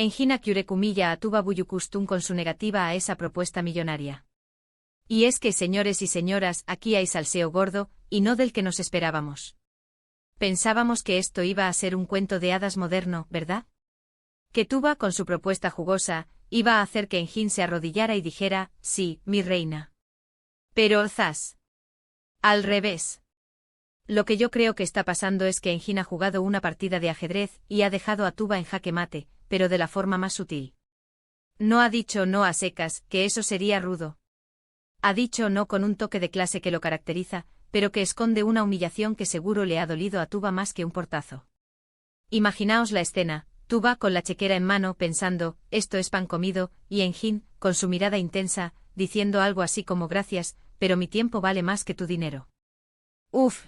Engin humilla a Tuba Büyüküstün con su negativa a esa propuesta millonaria. Y es que, señores y señoras, aquí hay salseo gordo, y no del que nos esperábamos. Pensábamos que esto iba a ser un cuento de hadas moderno, ¿verdad? Que Tuba, con su propuesta jugosa, iba a hacer que Engin se arrodillara y dijera, sí, mi reina. Pero, zas. Al revés. Lo que yo creo que está pasando es que Engin ha jugado una partida de ajedrez y ha dejado a Tuba en jaque mate, pero de la forma más sutil. No ha dicho no a secas, que eso sería rudo. Ha dicho no con un toque de clase que lo caracteriza, pero que esconde una humillación que seguro le ha dolido a Tuba más que un portazo. Imaginaos la escena, Tuba con la chequera en mano pensando, esto es pan comido, y Engin, con su mirada intensa, diciendo algo así como gracias, pero mi tiempo vale más que tu dinero. Uf.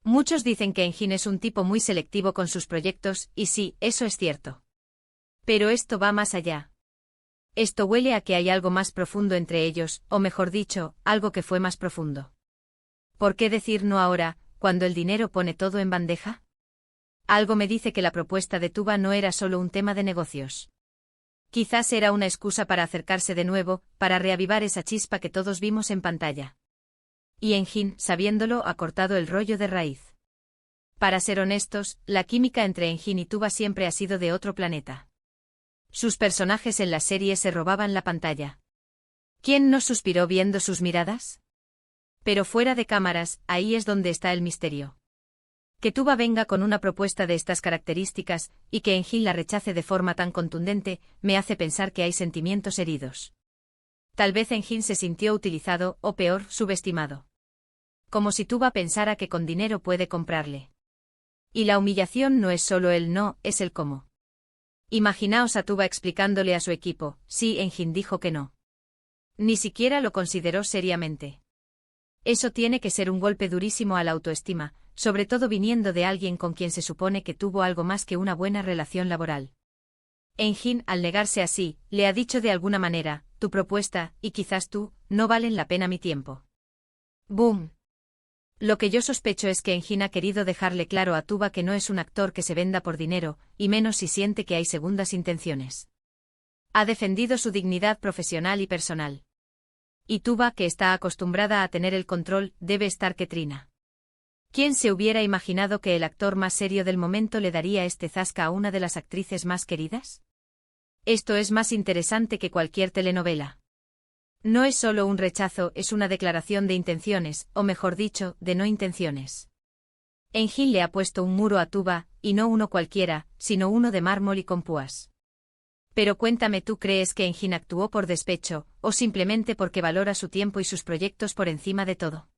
Muchos dicen que Engin es un tipo muy selectivo con sus proyectos, y sí, eso es cierto. Pero esto va más allá. Esto huele a que hay algo más profundo entre ellos, o mejor dicho, algo que fue más profundo. ¿Por qué decir no ahora, cuando el dinero pone todo en bandeja? Algo me dice que la propuesta de Tuba no era solo un tema de negocios. Quizás era una excusa para acercarse de nuevo, para reavivar esa chispa que todos vimos en pantalla. Y Engin, sabiéndolo, ha cortado el rollo de raíz. Para ser honestos, la química entre Engin y Tuba siempre ha sido de otro planeta. Sus personajes en la serie se robaban la pantalla. ¿Quién no suspiró viendo sus miradas? Pero fuera de cámaras, ahí es donde está el misterio. Que Tuba venga con una propuesta de estas características, y que Engin la rechace de forma tan contundente, me hace pensar que hay sentimientos heridos. Tal vez Engin se sintió utilizado, o peor, subestimado. Como si Tuba pensara que con dinero puede comprarle. Y la humillación no es solo el no, es el cómo. Imaginaos a Tuba explicándole a su equipo, sí, Engin dijo que no. Ni siquiera lo consideró seriamente. Eso tiene que ser un golpe durísimo a la autoestima, sobre todo viniendo de alguien con quien se supone que tuvo algo más que una buena relación laboral. Engin, al negarse así, le ha dicho de alguna manera, tu propuesta, y quizás tú, no valen la pena mi tiempo. ¡Boom! Lo que yo sospecho es que Engin ha querido dejarle claro a Tuba que no es un actor que se venda por dinero, y menos si siente que hay segundas intenciones. Ha defendido su dignidad profesional y personal. Y Tuba, que está acostumbrada a tener el control, debe estar que trina. ¿Quién se hubiera imaginado que el actor más serio del momento le daría este zasca a una de las actrices más queridas? Esto es más interesante que cualquier telenovela. No es solo un rechazo, es una declaración de intenciones, o mejor dicho, de no intenciones. Engin le ha puesto un muro a Tuba, y no uno cualquiera, sino uno de mármol y con púas. Pero cuéntame, ¿tú crees que Engin actuó por despecho, o simplemente porque valora su tiempo y sus proyectos por encima de todo?